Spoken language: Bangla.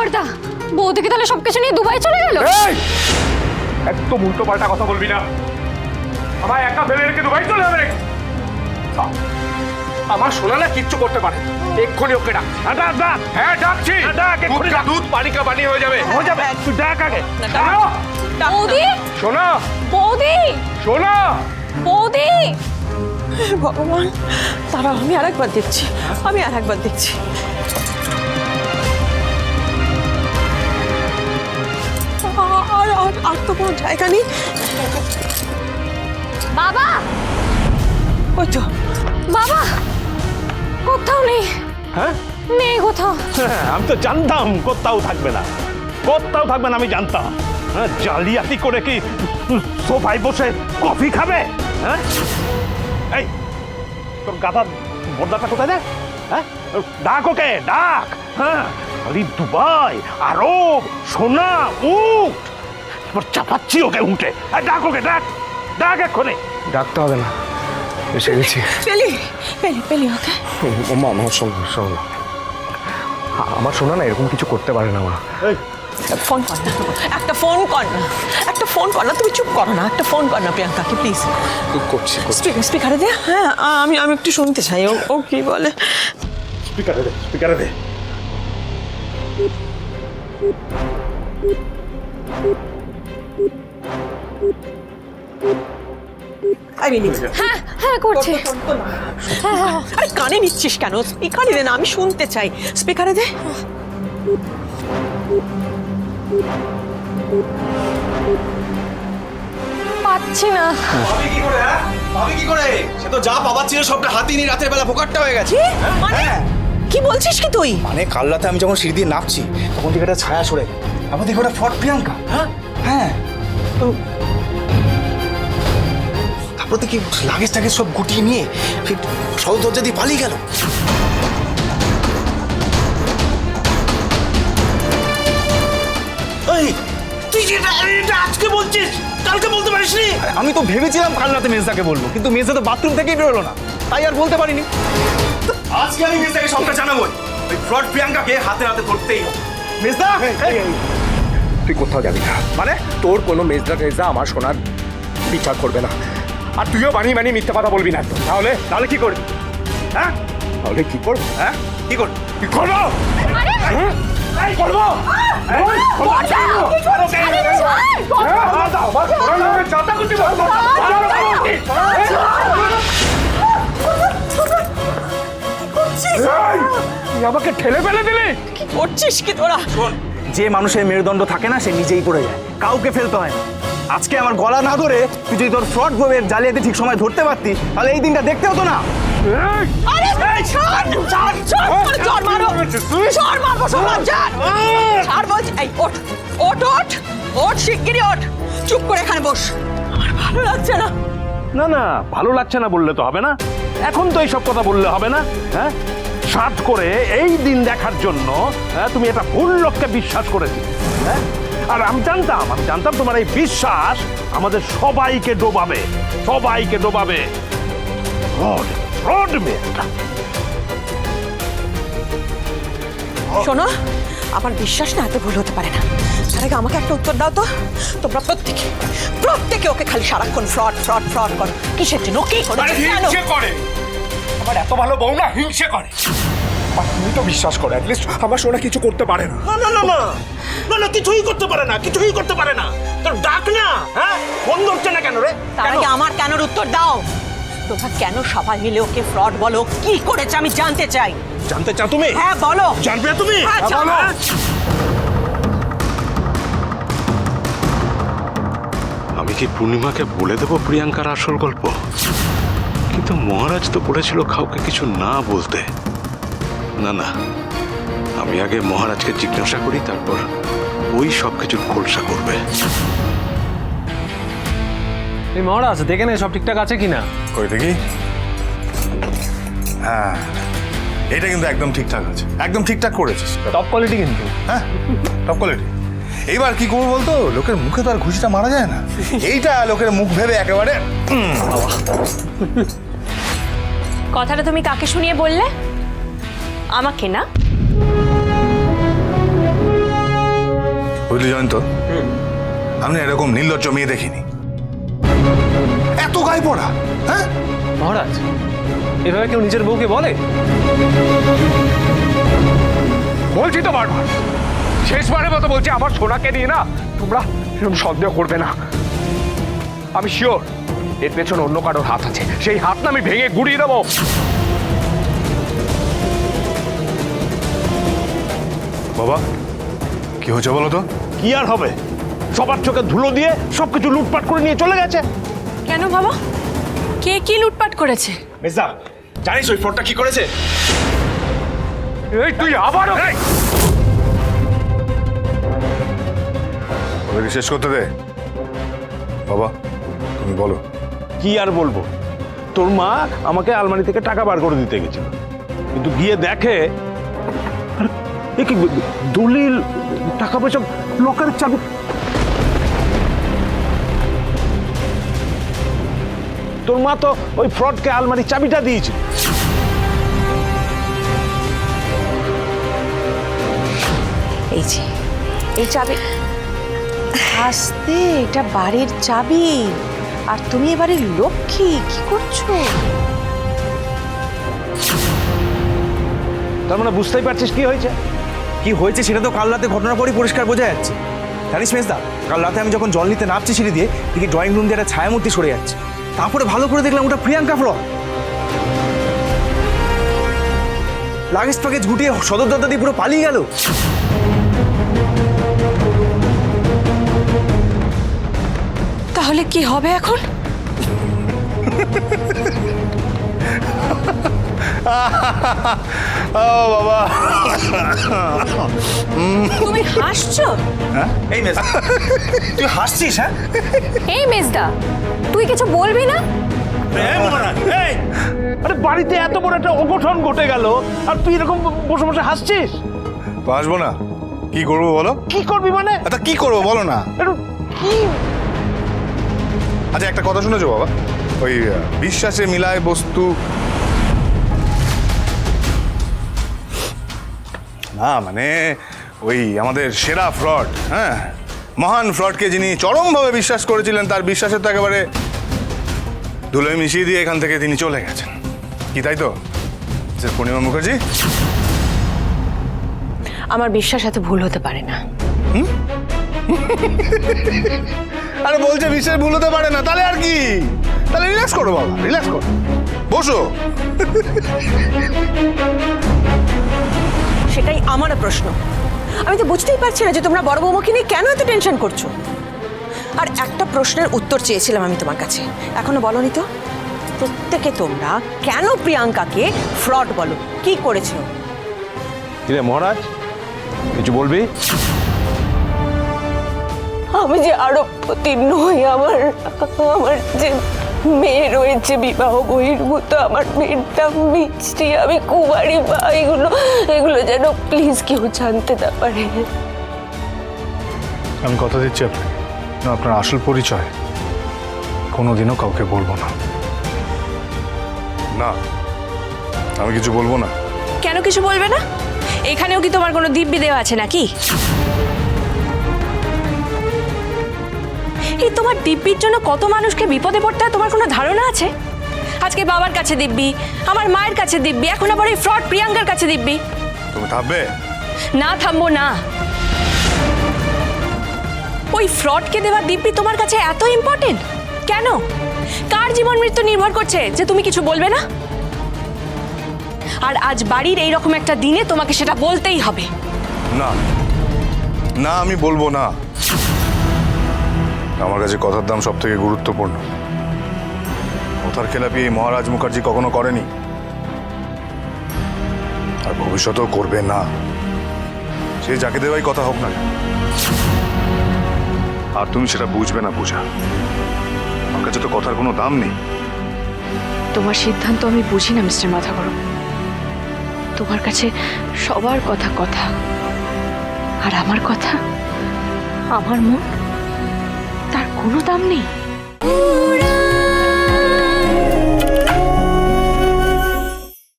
বড়দা, বৌদিকে তাহলে সবকিছু নিয়ে দুবাই চলে গেল? একদম উল্টো পাল্টা কথা বলবি না। আমায় একা ফেলে রেখে দুবাই চলে যাবে নাকি? আমার সোনা না কিচ্ছু করতে পারে। এক্ষুনি ওকে ডাক। ডাক। হ্যাঁ ডাকছি। ডাক এক্ষুনি। দুধ পানিকা পানি হয়ে যাবে। তুই ডাক আগে। বৌদি, সোনা, বৌদি, সোনা। বৌদি। ভগবান, তারা আমি আরেকবার দেখছি, আমি আরেকবার দেখছি। আর তো কোনো জায়গা নেই। বাবা, ওই তো বাবা, কোথাও নেই। হ্যাঁ নেই কোথাও। আমি তো জানতাম কোথাও থাকবে না, কোথাও থাকবে না, আমি জানতাম। হ্যাঁ, জালিয়াতি করে কি সোফায় বসে কফি খাবে? হ্যাঁ, এই তোর গাধা বর্দাটা কোথায় রে? হ্যাঁ, ডাক ওকে, ডাক। হ্যাঁ, খালি দুবাই, আরব, সোনা, উট, এবার চাপাচ্ছি ওকে উঠে। ডাক ওকে, ডাক, ডাক এক্ষুনি। ডাকতে হবে না, এসে গেছি। পেলি পেলি পেলি ওকে। মা, আমার শোনো, আমার শোনা না এরকম কিছু করতে পারে না মা। ফোন কর না, একটা ফোন কর না, একটা ফোন কর না, তুমি চুপ করো না, একটা ফোন কর না প্রিয়াঙ্কাকে প্লিজ। করছি। স্পিকারে দে। হ্যাঁ, আমি একটু শুনতে চাই ও কি বলে। স্পিকারে দে, স্পিকারে দে। হ্যাঁ হ্যাঁ করছি। আরে কানে নিচ্ছিস কেন? স্পিকারে দে না, আমি শুনতে চাই। স্পিকারে দে। পাচ্ছি না। পাবি কি করে? হ্যাঁ, পাবি কি করে? সে তো যা পাবার ছিল সবটা হাতি নিয়ে রাতের বেলা ফোকাটটা হয়ে গেছে। মানে কি বলছিস কি তুই? মানে কাল রাতে আমি যখন সিঁড়ি দিয়ে নামছি তখন দিকে একটা ছায়া সরে গেল। তারপর দিকে ওটা ফট প্রিয়াঙ্কা। হ্যাঁ, তারপর দেখি লাগেজ টাগেজ সব গুটিয়ে নিয়ে সদর দরজা দিয়ে পালিয়ে গেল। তুই এটা আজকে বলছিস, কালকে বলতে পারিস নি? আমি তো ভেবেছিলাম কাল রাতে মেজদাকে বলবো, কিন্তু মেজদা তো বাথরুম থেকেই বেরোলো না, তাই আর বলতে পারিনি। আজকে আমি মেজদাকে সবটা জানাবো। ওই ফ্রড প্রিয়াঙ্কাকে হাতে হাতে ধরতেই হবে। মেজদা, তুই কোথাও যাবি না। মানে তোর কোনো মেজদা টেজদা আমার সোনার বিচার করবে না। আর তুইও বানিয়ে মিথ্যা কথা বলবি না। তাহলে তাহলে কি করবি? হ্যাঁ, তাহলে কি করবো? হ্যাঁ, কি করবো? কি করবো? করবো? আমাকে ঠেলে ফেলে দিলি। কি করছিস কি তোরা? যে মানুষের মেরুদণ্ড থাকে না সে নিজেই পড়ে যায়, কাউকে ফেলতে হয় না। আজকে আমার গলা না ধরে তুই যদি তোর ফ্রড বউয়ের জালিয়াতি ঠিক সময় ধরতে পারতি তাহলে এই দিনটা দেখতে হতো না। আরে চড় মারো, চড় মারবো সবার জান। ছাড় বলছি। এই ওঠ ওঠ ওঠ ওঠ, শিগগিরই ওঠ। চুপ করে এখানে বস, আমার ভালো লাগছে না। না না, ভালো লাগছে না বললে তো হবে না। এখন তো এইসব কথা বললে হবে না। হ্যাঁ, সাত করে এই দিন দেখার জন্য তুমি এটা ভুল লোককে বিশ্বাস করেছি। হ্যাঁ, আর আমি জানতাম তোমার এই বিশ্বাস আমাদের সবাইকে ডোবাবে, সবাইকে ডোবাবে। ফ্রড মেয়েটা। শোনো, আমার বিশ্বাস না এত ভুল হতে পারে না। তার আগে আমাকে একটা উত্তর দাও তো, তোমরা প্রত্যেকে ওকে খালি সারাক্ষণ ফ্রড ফ্রড ফ্রড করো। কিসের জন্য? কি করে? হিংসে করে। আমার এত ভালো বউ না হিংসে করে। আর তুমি তো বিশ্বাস করো, অ্যাটলিস্ট আমার সোনা কিছু করতে পারে না। না না না না না না, কিছুই করতে পারে না, কিছুই করতে পারে না। তোর ডাক না, হ্যাঁ, ফোন ধরছে না কেন রে? তার আগে আমার কেনর উত্তর দাও। তোমরা কেন সবাই মিলে ওকে ফ্রড বলো? কি করেছে আমি জানতে চাই। জানতে চাও তুমি? হ্যাঁ বলো। জানবে তুমি? হ্যাঁ বলো। আমি কি পূর্ণিমাকে বলে দেবো প্রিয়াঙ্কার আসল গল্প? কিন্তু মহারাজ তো বলেছিল কাউকে কিছু না বলতে। না না, আমি আগে মহারাজকে জিজ্ঞাসা করি, তারপর ওই সব কিছুর খোলসা করবে। এই মহারাজ দেখে নে সব ঠিকঠাক আছে কিনা। কই দেখি। হ্যাঁ, এটা কিন্তু একদম ঠিকঠাক আছে, একদম ঠিকঠাক করেছিস। টপ কোয়ালিটি কিন্তু। হ্যাঁ, টপ কোয়ালিটি। এইবার কি করবো বলতো, লোকের মুখে তো আর ঘুষিটা মারা যায় না। এইটা লোকের মুখ ভেবে একেবারে। কথাটা তুমি কাকে শুনিয়ে বললে? আমাকে না? বুঝলি জয়ন্ত, আমি না এরকম নির্লজ্জ মেয়ে দেখিনি। এত গায়ে পড়া, হ্যাঁ? মহারাজ এভাবে কেউ নিজের বউকে বলে? বলছি তো বারবার, শেষবারের মতো বলছি, আমার সোনাকে নিয়ে না তোমরা এরকম সন্দেহ করবে না। আমি শিওর এর পেছনে অন্য কারোর হাত আছে, সেই হাত না আমি ভেঙে গুড়িয়ে দেবো। বাবা কি হয়েছে বলো তো? কি আর হবে, সবার চোখে ধুলো দিয়ে সবকিছু লুটপাট করে নিয়ে চলে গেছে। কেন বাবা? কে কি লুটপাট করেছে? মেজদা, জানিস ওই ফ্রডটা কি করেছে? এই তুই আবারও ওদেরকে শেষ করতে দে। বাবা তুমি বলো। কি আর বলবো, তোর মা আমাকে আলমারি থেকে টাকা বার করে দিতে গেছিল, কিন্তু গিয়ে দেখে আরে, এ কি দলিল, টাকা পয়সা, লকারের চাবি। তোর মা তো ওই ফ্রডকে আলমারির চাবিটা দিয়েছিল। এই যে এই চাবি, আস্তে, এটা বাড়ির চাবি, আর তুমি এবারে লক্ষ্মী, কি করছো? তার মানে বুঝতেই পারছিস কি হয়েছে? কি হয়েছে সেটা তো কাল রাতে ঘটনার পরই পরিষ্কার বোঝা যাচ্ছে। জানিস মেজদা, কাল রাতে আমি যখন জল নিতে নামছি সিঁড়ি দিয়ে, দেখি ড্রয়িং রুম দিয়ে একটা ছায়ামূর্তি সরে যাচ্ছে। তারপরে ভালো করে দেখলাম ওটা প্রিয়াঙ্কা ফ্রড। লাগেজ প্যাকেজ গুটিয়ে সদর দরজা দিয়ে পুরো পালিয়ে গেল। তাহলে কি হবে এখন? ও বাবা, তুমি হাসছো? এই মেজদা, তুই হাসছিস? হ্যাঁ, এই মেজদা, তুই কিছু বলবি না? আরে বাড়িতে এত বড় একটা অঘটন ঘটে গেল, আর তুই এরকম বসে বসে হাসছিস? তো আসবো না, কি করবো বলো? কি করবি মানে? আচ্ছা কি করবো বলো না? একটু কি? আচ্ছা একটা কথা শুনেছো বাবা, ওই বিশ্বাসে মিলায় বস্তু না, মানে ওই আমাদের সেরা ফ্রড, হ্যাঁ, মহান ফ্রডকে যিনি চরমভাবে বিশ্বাস করেছিলেন, তার বিশ্বাসের তো একেবারে ধুলোয় মিশিয়ে দিয়ে এখান থেকে তিনি চলে গেছেন। কি তাই তো পূর্ণিমা মুখার্জি? আমার বিশ্বাস এত ভুল হতে পারে না। আরে বলছে বিশ্বাস ভুল হতে পারে না, তাহলে আর কি? তাহলে রিল্যাক্স করো বাবা, রিল্যাক্স করো, বসো। সেটাই আমারও প্রশ্ন। আমি তো বুঝতেই পারছি না যে তোমরা বড় বৌমাকে নিয়ে কেন এত টেনশন করছো। আর একটা প্রশ্নের উত্তর চেয়েছিলাম আমি তোমার কাছে, এখনো বলনি তো। প্রত্যেকে তোমরা কেন প্রিয়াঙ্কাকে ফ্রড বলো? কি করেছো? কিরে মহারাজ, কিছু বলবি? আমি যে আরবপতি নই, আমার যে মেয়ে রয়েছে বিবাহ বহির্ভূত, আমার মেয়ের নাম মিষ্টি, আমি কুমারী, বা এগুলো যেন প্লিজ কেউ জানতে না পারে। আমি কথা দিচ্ছি আপনাকে, আপনার আসল পরিচয় কোনোদিনও কাউকে বলবো না। না, আমি কিছু বলবো না। কেন কিছু বলবে না? এখানেও কি তোমার কোনো দিব্যি দেওয়া আছে নাকি? এই তোমার দিব্যির জন্য কত মানুষকে বিপদে পড়তে হয় তোমার কোনো ধারণা আছে? আজকে বাবার কাছে দিব্যি, আমার মায়ের কাছে দিব্যি, এখন আবার এই ফ্রড প্রিয়াঙ্কার কাছে দিব্যি। তুমি থাকবে না, থামবো না। ওই ফ্রডকে দেওয়া দিব্যি তোমার কাছে এত ইম্পর্টেন্ট কেন? কার জীবন মৃত্যু নির্ভর করছে যে তুমি কিছু বলবে না? আর আজ বাড়ির এইরকম একটা দিনে তোমাকে সেটা বলতেই হবে। না, না আমি বলবো না। আমার কাছে কথার দাম সব থেকে গুরুত্বপূর্ণ। কথার খেলাপি এই মহারাজ মুখার্জি কখনো করেনি, আর ভবিষ্যতেও করবে না। সে যাকে দেওয়াই কথা হোক না, আর তুমি সেটা বুঝবে না পূজা। আমার কাছে তো কথার কোনো দাম নেই। তোমার সিদ্ধান্ত আমি বুঝি না মিস্টার মাথা গরম। তোমার কাছে সবার কথা কথা, আর আমার কথা, আমার মন, তার কোনো দাম নেই।